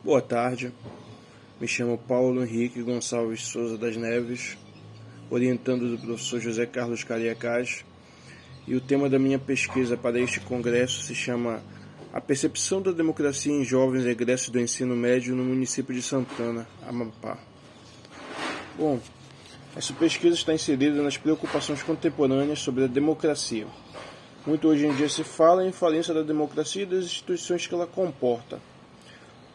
Boa tarde, me chamo Paulo Henrique Gonçalves Souza das Neves, orientando do professor José Carlos Cariacás, e o tema da minha pesquisa para este congresso se chama A Percepção da Democracia em Jovens Egressos do Ensino Médio no município de Santana, Amapá. Bom, essa pesquisa está inserida nas preocupações contemporâneas sobre a democracia. Muito hoje em dia se fala em falência da democracia e das instituições que ela comporta.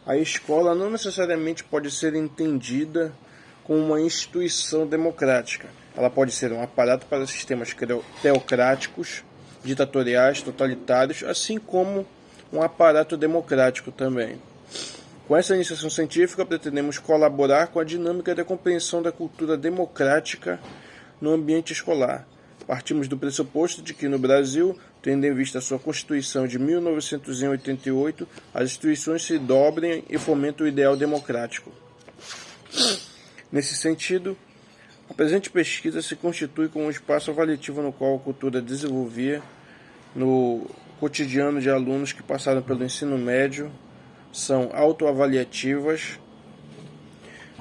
A escola não necessariamente pode ser entendida como uma instituição democrática. Ela pode ser um aparato para sistemas teocráticos, ditatoriais, totalitários, assim como um aparato democrático também. Com essa iniciação científica, pretendemos colaborar com a dinâmica da compreensão da cultura democrática no ambiente escolar. Partimos do pressuposto de que no Brasil, tendo em vista a sua Constituição de 1988, as instituições se dobrem e fomentam o ideal democrático. Nesse sentido, a presente pesquisa se constitui como um espaço avaliativo no qual a cultura desenvolvia no cotidiano de alunos que passaram pelo ensino médio, são autoavaliativas.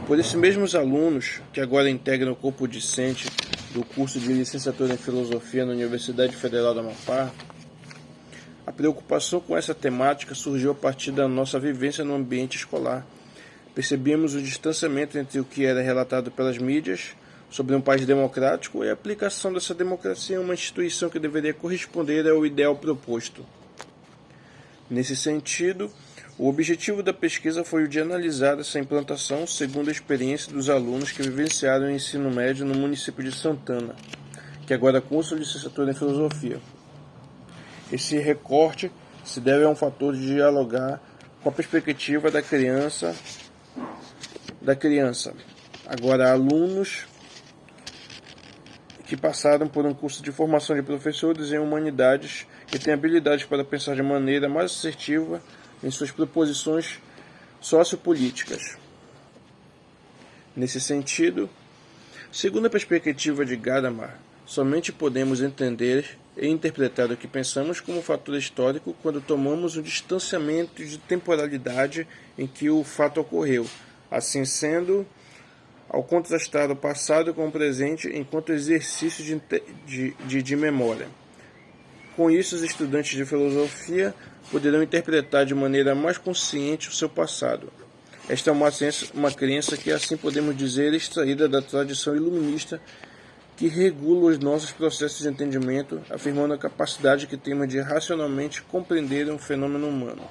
Por esses mesmos alunos, que agora integram o corpo discente do curso de licenciatura em Filosofia na Universidade Federal do Amapá, a preocupação com essa temática surgiu a partir da nossa vivência no ambiente escolar. Percebemos o distanciamento entre o que era relatado pelas mídias sobre um país democrático e a aplicação dessa democracia em uma instituição que deveria corresponder ao ideal proposto. Nesse sentido, o objetivo da pesquisa foi o de analisar essa implantação segundo a experiência dos alunos que vivenciaram o ensino médio no município de Santana, que agora cursa licenciatura em Filosofia. Esse recorte se deve a um fator de dialogar com a perspectiva da criança, agora alunos que passaram por um curso de formação de professores em humanidades que têm habilidades para pensar de maneira mais assertiva em suas proposições sociopolíticas. Nesse sentido, segundo a perspectiva de Gadamer, somente podemos entender e interpretar o que pensamos como fator histórico quando tomamos um distanciamento de temporalidade em que o fato ocorreu. Assim sendo, ao contrastar o passado com o presente enquanto exercício de memória. Com isso, os estudantes de filosofia poderão interpretar de maneira mais consciente o seu passado. Esta é uma crença que, assim podemos dizer, extraída da tradição iluminista que regula os nossos processos de entendimento, afirmando a capacidade que temos de racionalmente compreender um fenômeno humano.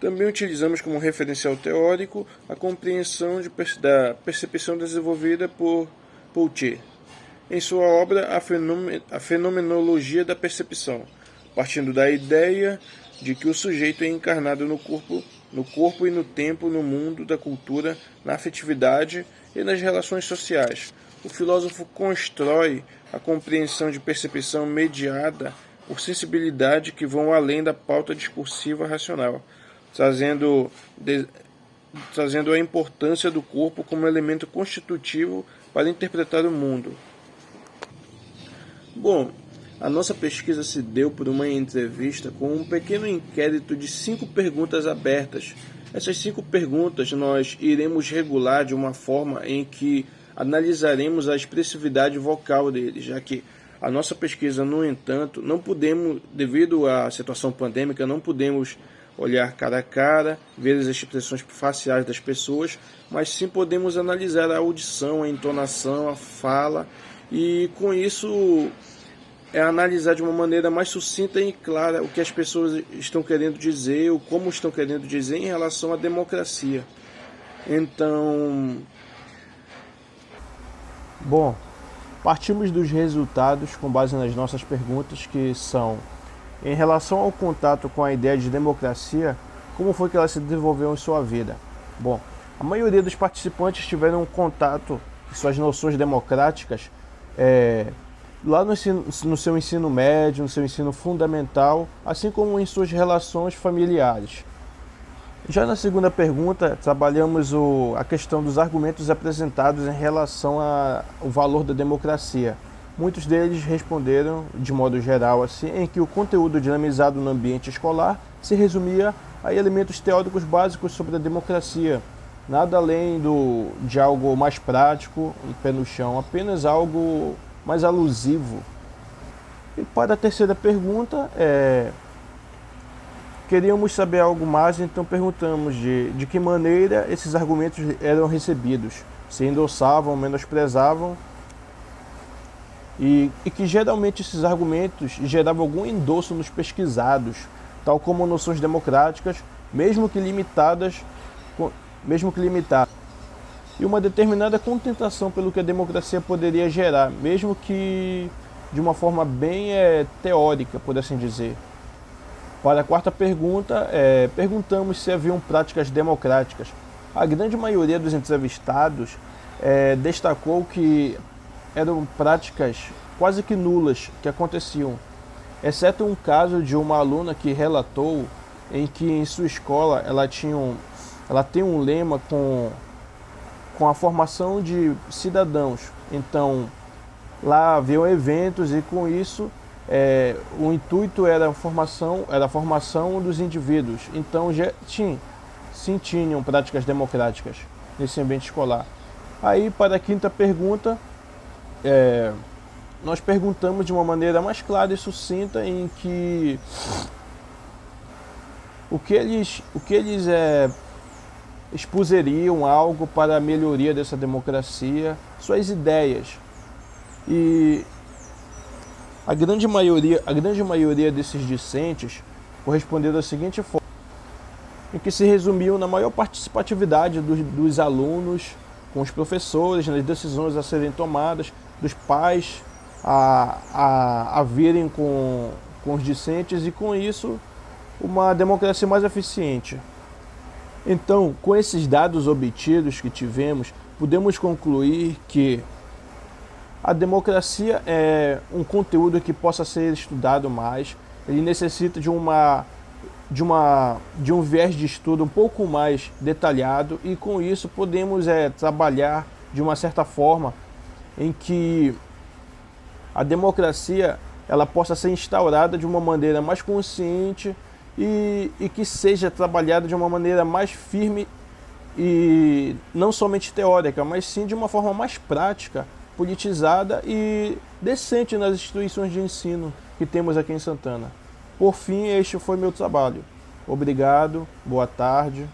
Também utilizamos como referencial teórico a compreensão da percepção desenvolvida por Pouchet, em sua obra A Fenomenologia da Percepção, partindo da ideia de que o sujeito é encarnado no corpo e no tempo, no mundo da cultura, na afetividade e nas relações sociais. O filósofo constrói a compreensão de percepção mediada por sensibilidade que vão além da pauta discursiva racional, trazendo a importância do corpo como elemento constitutivo para interpretar o mundo. Bom, a nossa pesquisa se deu por uma entrevista com um pequeno inquérito de 5 perguntas abertas. Essas 5 perguntas nós iremos regular de uma forma em que analisaremos a expressividade vocal deles, já que a nossa pesquisa, no entanto, não podemos, devido à situação pandêmica, não podemos olhar cara a cara, ver as expressões faciais das pessoas, mas sim podemos analisar a audição, a entonação, a fala, e com isso analisar de uma maneira mais sucinta e clara o que as pessoas estão querendo dizer, ou como estão querendo dizer em relação à democracia. Então, bom, partimos dos resultados com base nas nossas perguntas, que são: em relação ao contato com a ideia de democracia, como foi que ela se desenvolveu em sua vida? Bom, a maioria dos participantes tiveram um contato com suas noções democráticas lá no seu ensino médio, no seu ensino fundamental, assim como em suas relações familiares. Já na segunda pergunta, trabalhamos a questão dos argumentos apresentados em relação ao valor da democracia. Muitos deles responderam, de modo geral, assim, em que o conteúdo dinamizado no ambiente escolar se resumia aí elementos teóricos básicos sobre a democracia, nada além de algo mais prático, um pé no chão, apenas algo mais alusivo. E para a terceira pergunta, queríamos saber algo mais, então perguntamos de que maneira esses argumentos eram recebidos, se endossavam, menosprezavam, e que geralmente esses argumentos geravam algum endosso nos pesquisados, tal como noções democráticas, mesmo que limitadas, e uma determinada contentação pelo que a democracia poderia gerar, mesmo que de uma forma bem teórica, por assim dizer. Para a quarta pergunta, perguntamos se haviam práticas democráticas. A grande maioria dos entrevistados destacou que eram práticas quase que nulas que aconteciam, exceto um caso de uma aluna que relatou em que em sua escola ela tem um lema com a formação de cidadãos. Então, lá haviam eventos e com isso o intuito era a formação dos indivíduos. Então já tinham práticas democráticas nesse ambiente escolar. Aí, para a quinta pergunta, nós perguntamos de uma maneira mais clara e sucinta em que o que eles expuseriam algo para a melhoria dessa democracia, suas ideias. E a grande maioria desses discentes correspondeu da seguinte forma, em que se resumiu na maior participatividade dos alunos com os professores, nas decisões a serem tomadas, dos pais a virem com os discentes, e com isso uma democracia mais eficiente. Então, com esses dados obtidos que tivemos, podemos concluir que a democracia é um conteúdo que possa ser estudado mais, ele necessita de um viés de estudo um pouco mais detalhado, e com isso podemos trabalhar de uma certa forma em que a democracia ela possa ser instaurada de uma maneira mais consciente e que seja trabalhada de uma maneira mais firme e não somente teórica, mas sim de uma forma mais prática, politizada e decente nas instituições de ensino que temos aqui em Santana. Por fim, este foi meu trabalho. Obrigado, boa tarde.